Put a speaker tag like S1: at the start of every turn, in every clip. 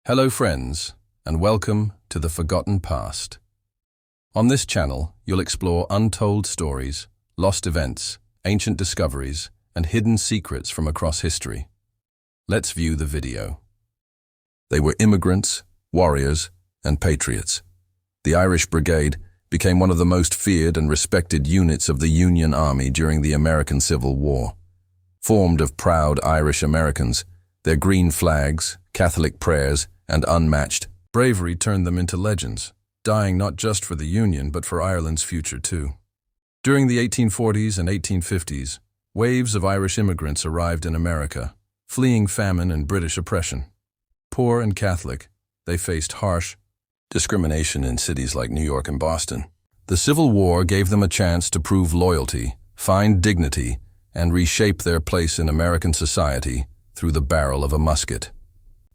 S1: Hello friends, and welcome to the Forgotten Past. On this channel, you'll explore untold stories, lost events, ancient discoveries, and hidden secrets from across history. Let's view the video. They were immigrants, warriors, and patriots. The Irish Brigade became one of the most feared and respected units of the Union Army during the American Civil War. Formed of proud Irish Americans, their green flags, Catholic prayers, and unmatched bravery turned them into legends, dying not just for the Union but for Ireland's future too. During the 1840s and 1850s, waves of Irish immigrants arrived in America, fleeing famine and British oppression. Poor and Catholic, they faced harsh discrimination in cities like New York and Boston. The Civil War gave them a chance to prove loyalty, find dignity, and reshape their place in American society through the barrel of a musket.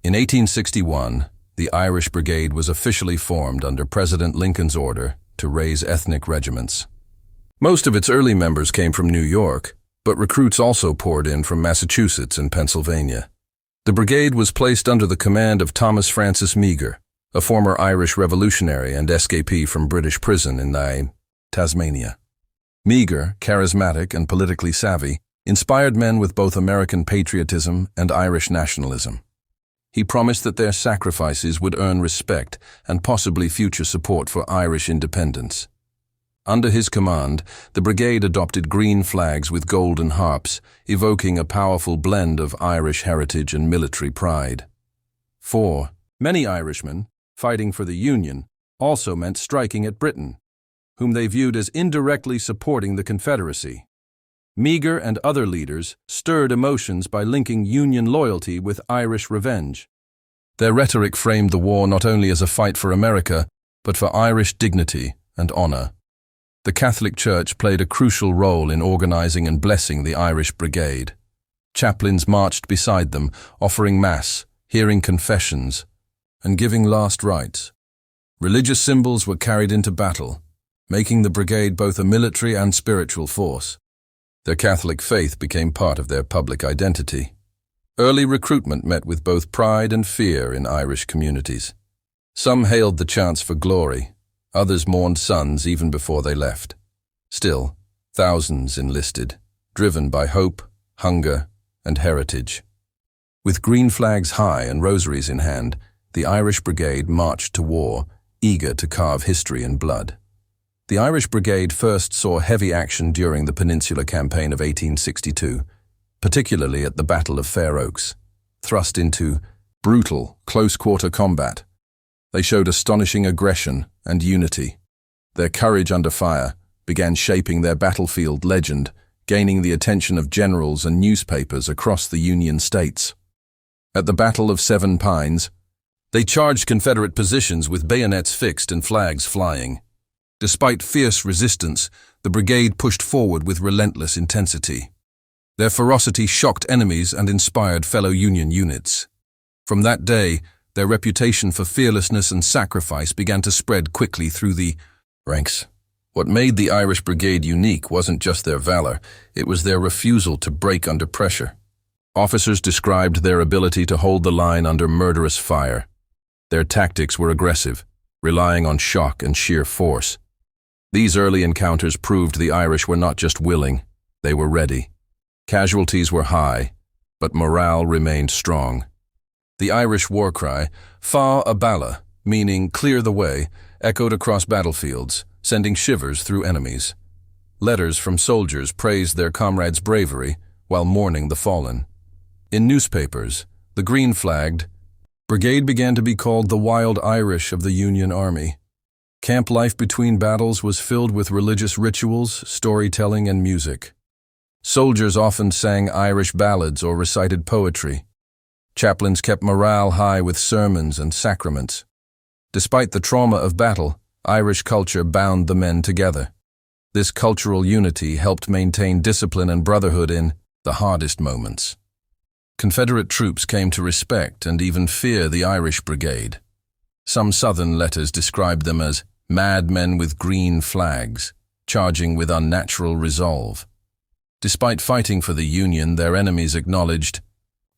S1: In 1861, the Irish Brigade was officially formed under President Lincoln's order to raise ethnic regiments. Most of its early members came from New York, but recruits also poured in from Massachusetts and Pennsylvania. The brigade was placed under the command of Thomas Francis Meagher, a former Irish revolutionary and escapee from British prison in Tasmania. Meagher, charismatic and politically savvy, inspired men with both American patriotism and Irish nationalism. He promised that their sacrifices would earn respect and possibly future support for Irish independence. Under his command, the brigade adopted green flags with golden harps, evoking a powerful blend of Irish heritage and military pride. For many Irishmen, fighting for the Union also meant striking at Britain, whom they viewed as indirectly supporting the Confederacy. Meagher and other leaders stirred emotions by linking Union loyalty with Irish revenge. Their rhetoric framed the war not only as a fight for America, but for Irish dignity and honor. The Catholic Church played a crucial role in organizing and blessing the Irish Brigade. Chaplains marched beside them, offering Mass, hearing confessions, and giving last rites. Religious symbols were carried into battle, making the brigade both a military and spiritual force. Their Catholic faith became part of their public identity. Early recruitment met with both pride and fear in Irish communities. Some hailed the chance for glory, others mourned sons even before they left. Still, thousands enlisted, driven by hope, hunger, and heritage. With green flags high and rosaries in hand, the Irish Brigade marched to war, eager to carve history in blood. The Irish Brigade first saw heavy action during the Peninsular Campaign of 1862, particularly at the Battle of Fair Oaks. Thrust into brutal, close-quarter combat, they showed astonishing aggression and unity. Their courage under fire began shaping their battlefield legend, gaining the attention of generals and newspapers across the Union states. At the Battle of Seven Pines, they charged Confederate positions with bayonets fixed and flags flying. Despite fierce resistance, the brigade pushed forward with relentless intensity. Their ferocity shocked enemies and inspired fellow Union units. From that day, their reputation for fearlessness and sacrifice began to spread quickly through the ranks. What made the Irish Brigade unique wasn't just their valor, it was their refusal to break under pressure. Officers described their ability to hold the line under murderous fire. Their tactics were aggressive, relying on shock and sheer force. These early encounters proved the Irish were not just willing, they were ready. Casualties were high, but morale remained strong. The Irish war cry, Fá a balla, meaning clear the way, echoed across battlefields, sending shivers through enemies. Letters from soldiers praised their comrades' bravery while mourning the fallen. In newspapers, the green-flagged brigade began to be called the Wild Irish of the Union Army. Camp life between battles was filled with religious rituals, storytelling, and music. Soldiers often sang Irish ballads or recited poetry. Chaplains kept morale high with sermons and sacraments. Despite the trauma of battle, Irish culture bound the men together. This cultural unity helped maintain discipline and brotherhood in the hardest moments. Confederate troops came to respect and even fear the Irish Brigade. Some Southern letters described them as mad men with green flags, charging with unnatural resolve. Despite fighting for the Union, their enemies acknowledged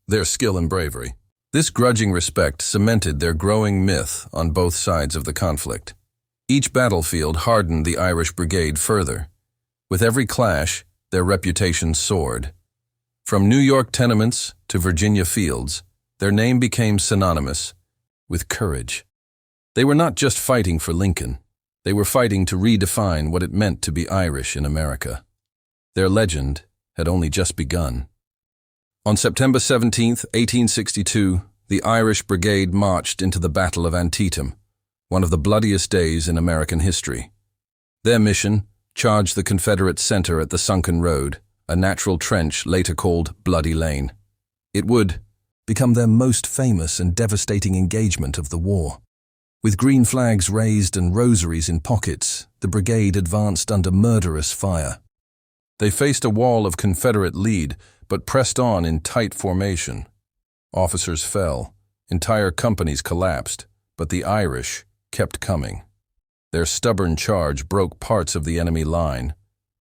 S1: their skill and bravery. This grudging respect cemented their growing myth on both sides of the conflict. Each battlefield hardened the Irish Brigade further. With every clash, their reputation soared. From New York tenements to Virginia fields, their name became synonymous with courage. They were not just fighting for Lincoln. They were fighting to redefine what it meant to be Irish in America. Their legend had only just begun. On September 17, 1862, the Irish Brigade marched into the Battle of Antietam, one of the bloodiest days in American history. Their mission: charge the Confederate center at the Sunken Road, a natural trench later called Bloody Lane. It would become their most famous and devastating engagement of the war. With green flags raised and rosaries in pockets, the brigade advanced under murderous fire. They faced a wall of Confederate lead, but pressed on in tight formation. Officers fell, entire companies collapsed, but the Irish kept coming. Their stubborn charge broke parts of the enemy line,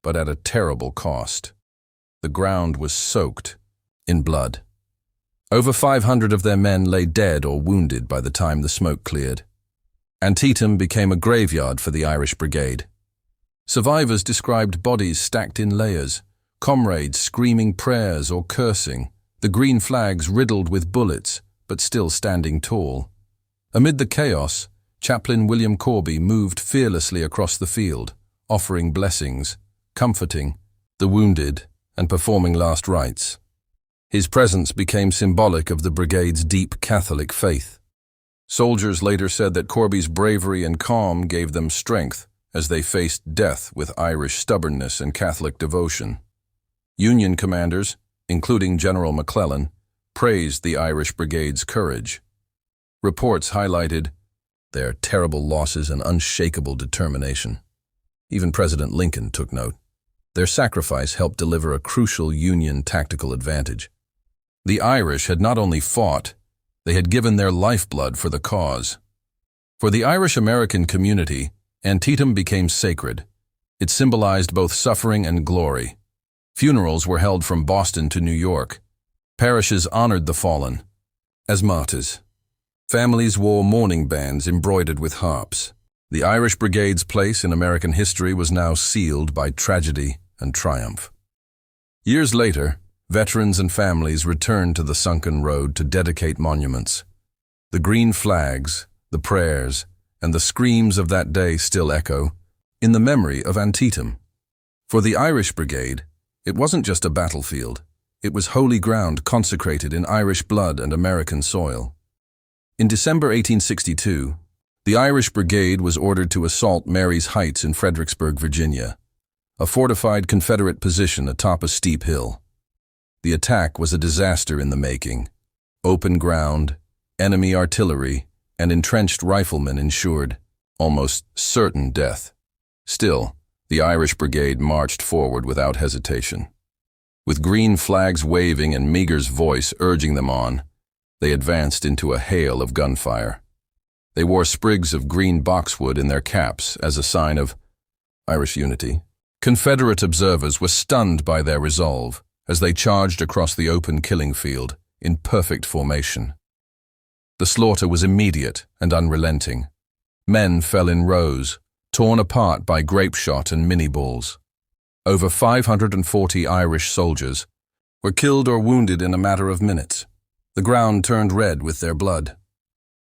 S1: but at a terrible cost. The ground was soaked in blood. Over 500 of their men lay dead or wounded by the time the smoke cleared. Antitum became a graveyard for the Irish Brigade. Survivors described bodies stacked in layers, comrades screaming prayers or cursing, the green flags riddled with bullets, but still standing tall. Amid the chaos, Chaplain William Corby moved fearlessly across the field, offering blessings, comforting the wounded, and performing last rites. His presence became symbolic of the brigade's deep Catholic faith. Soldiers later said that Corby's bravery and calm gave them strength as they faced death with Irish stubbornness and Catholic devotion. Union commanders, including General McClellan, praised the Irish Brigade's courage. Reports highlighted their terrible losses and unshakable determination. Even President Lincoln took note. Their sacrifice helped deliver a crucial Union tactical advantage. The Irish had not only fought, they had given their lifeblood for the cause. For the Irish-American community, Antitum became sacred. It symbolized both suffering and glory. Funerals were held from Boston to New York. Parishes honored the fallen as martyrs. Families wore mourning bands embroidered with harps. The Irish Brigade's place in American history was now sealed by tragedy and triumph. Years later, veterans and families returned to the Sunken Road to dedicate monuments. The green flags, the prayers, and the screams of that day still echo in the memory of Antitum. For the Irish Brigade, it wasn't just a battlefield. It was holy ground consecrated in Irish blood and American soil. In December 1862, the Irish Brigade was ordered to assault Mary's Heights in Fredericksburg, Virginia, a fortified Confederate position atop a steep hill. The attack was a disaster in the making. Open ground, enemy artillery, and entrenched riflemen ensured almost certain death. Still, the Irish Brigade marched forward without hesitation. With green flags waving and Meagher's voice urging them on, they advanced into a hail of gunfire. They wore sprigs of green boxwood in their caps as a sign of Irish unity. Confederate observers were stunned by their resolve as they charged across the open killing field in perfect formation. The slaughter was immediate and unrelenting. Men fell in rows, torn apart by grape shot and mini-balls. Over 540 Irish soldiers were killed or wounded in a matter of minutes. The ground turned red with their blood.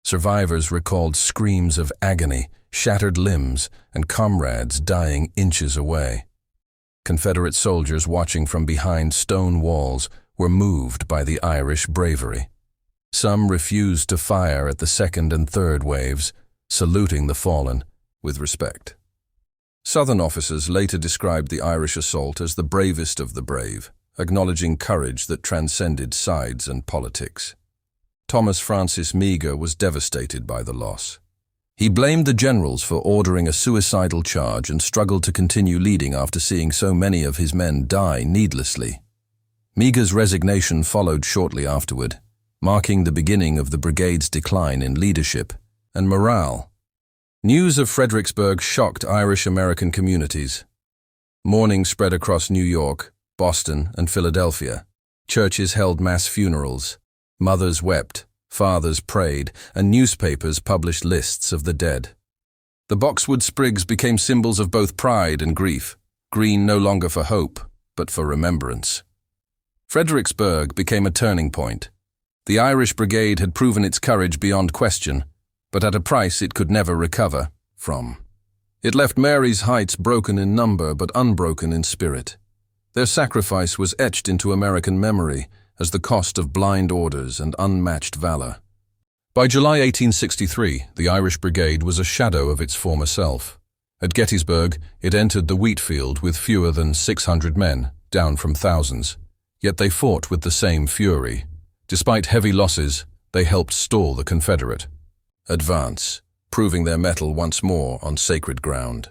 S1: Survivors recalled screams of agony, shattered limbs, and comrades dying inches away. Confederate soldiers watching from behind stone walls were moved by the Irish bravery. Some refused to fire at the second and third waves, saluting the fallen with respect. Southern officers later described the Irish assault as the bravest of the brave, acknowledging courage that transcended sides and politics. Thomas Francis Meagher was devastated by the loss. He blamed the generals for ordering a suicidal charge and struggled to continue leading after seeing so many of his men die needlessly. Meagher's resignation followed shortly afterward, marking the beginning of the brigade's decline in leadership and morale. News of Fredericksburg shocked Irish-American communities. Mourning spread across New York, Boston, and Philadelphia. Churches held mass funerals. Mothers wept, fathers prayed, and newspapers published lists of the dead. The boxwood sprigs became symbols of both pride and grief, green no longer for hope, but for remembrance. Fredericksburg became a turning point. The Irish Brigade had proven its courage beyond question, but at a price it could never recover from. It left Mary's Heights broken in number but unbroken in spirit. Their sacrifice was etched into American memory as the cost of blind orders and unmatched valor. By July 1863, the Irish Brigade was a shadow of its former self. At Gettysburg, it entered the Wheatfield with fewer than 600 men, down from thousands. Yet they fought with the same fury. Despite heavy losses, they helped stall the Confederate advance, proving their mettle once more on sacred ground.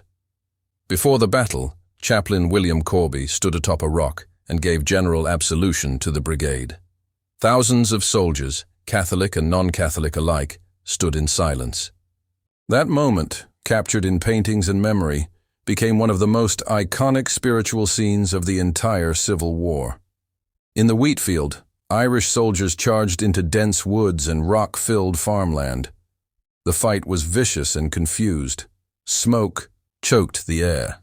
S1: Before the battle, Chaplain William Corby stood atop a rock and gave general absolution to the brigade. Thousands of soldiers, Catholic and non-Catholic alike, stood in silence. That moment, captured in paintings and memory, became one of the most iconic spiritual scenes of the entire Civil War. In the Wheatfield, Irish soldiers charged into dense woods and rock-filled farmland. The fight was vicious and confused. Smoke choked the air.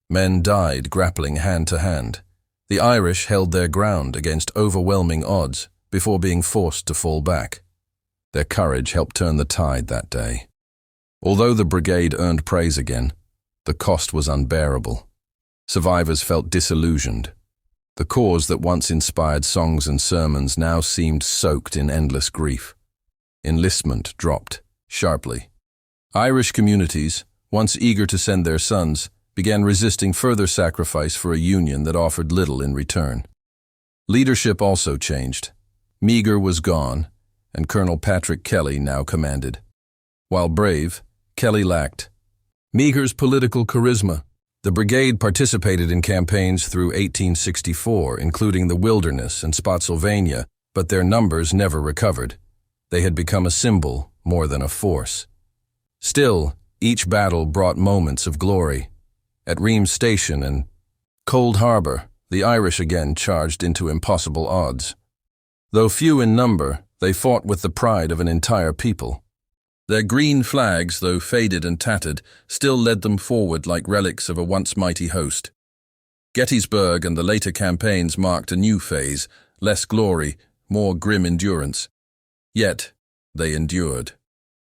S1: Men died grappling hand to hand. The Irish held their ground against overwhelming odds before being forced to fall back. Their courage helped turn the tide that day. Although the brigade earned praise again, the cost was unbearable. Survivors felt disillusioned. The cause that once inspired songs and sermons now seemed soaked in endless grief. Enlistment dropped sharply. Irish communities, once eager to send their sons, began resisting further sacrifice for a union that offered little in return. Leadership also changed. Meagher was gone, and Colonel Patrick Kelly now commanded. While brave, Kelly lacked Meagher's political charisma. The brigade participated in campaigns through 1864, including the Wilderness and Spotsylvania, but their numbers never recovered. They had become a symbol more than a force. Still, each battle brought moments of glory. At Reams Station and Cold Harbor, the Irish again charged into impossible odds. Though few in number, they fought with the pride of an entire people. Their green flags, though faded and tattered, still led them forward like relics of a once mighty host. Gettysburg and the later campaigns marked a new phase, less glory, more grim endurance. Yet, they endured.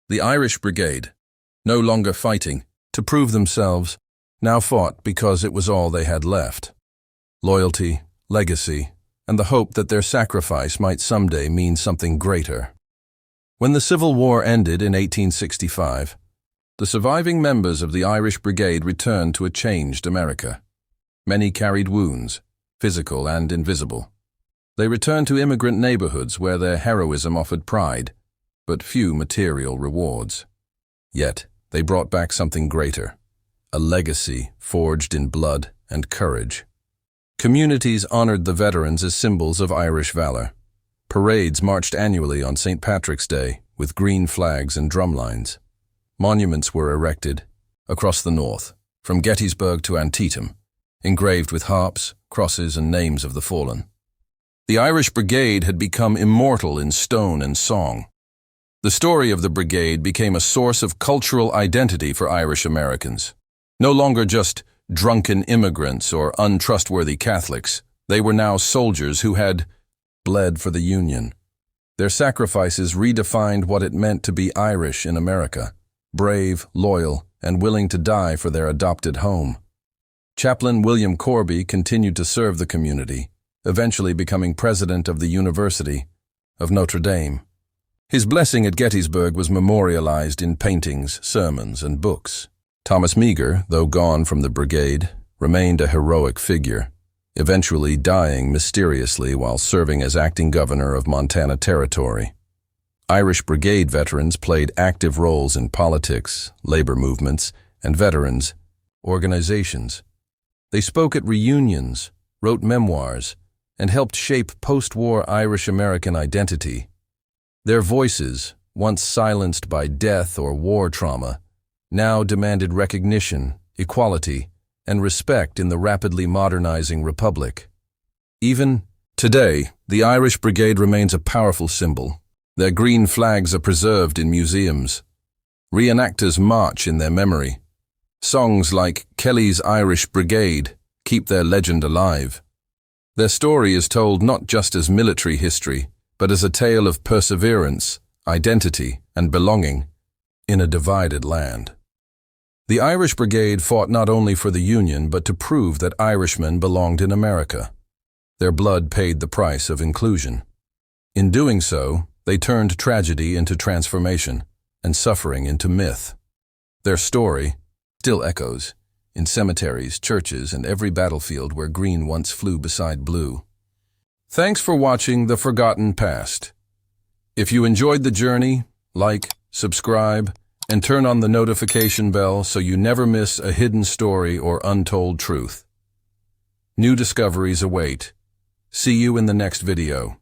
S1: The Irish Brigade, no longer fighting to prove themselves, now fought because it was all they had left. Loyalty, legacy, and the hope that their sacrifice might someday mean something greater. When the Civil War ended in 1865, the surviving members of the Irish Brigade returned to a changed America. Many carried wounds, physical and invisible. They returned to immigrant neighborhoods where their heroism offered pride, but few material rewards. Yet, they brought back something greater, a legacy forged in blood and courage. Communities honored the veterans as symbols of Irish valor. Parades marched annually on St. Patrick's Day with green flags and drumlines. Monuments were erected across the north, from Gettysburg to Antitum, engraved with harps, crosses, and names of the fallen. The Irish Brigade had become immortal in stone and song. The story of the brigade became a source of cultural identity for Irish Americans. No longer just drunken immigrants or untrustworthy Catholics, they were now soldiers who had bled for the Union. Their sacrifices redefined what it meant to be Irish in America, brave, loyal, and willing to die for their adopted home. Chaplain William Corby continued to serve the community, eventually becoming president of the University of Notre Dame. His blessing at Gettysburg was memorialized in paintings, sermons, and books. Thomas Meagher, though gone from the brigade, remained a heroic figure, eventually dying mysteriously while serving as acting governor of Montana Territory. Irish Brigade veterans played active roles in politics, labor movements, and veterans organizations. They spoke at reunions, wrote memoirs, and helped shape post-war Irish-American identity. Their voices, once silenced by death or war trauma, now demanded recognition, equality, and respect in the rapidly modernizing republic. Even today, the Irish Brigade remains a powerful symbol, Their green flags are preserved in museums. Reenactors march in their memory. Songs like Kelly's Irish Brigade keep their legend alive. Their story is told not just as military history, but as a tale of perseverance, identity, and belonging in a divided land. The Irish Brigade fought not only for the Union, but to prove that Irishmen belonged in America. Their blood paid the price of inclusion. In doing so, they turned tragedy into transformation and suffering into myth. Their story still echoes in cemeteries, churches, and every battlefield where green once flew beside blue. Thanks for watching The Forgotten Past. If you enjoyed the journey, like, subscribe, and turn on the notification bell so you never miss a hidden story or untold truth. New discoveries await. See you in the next video.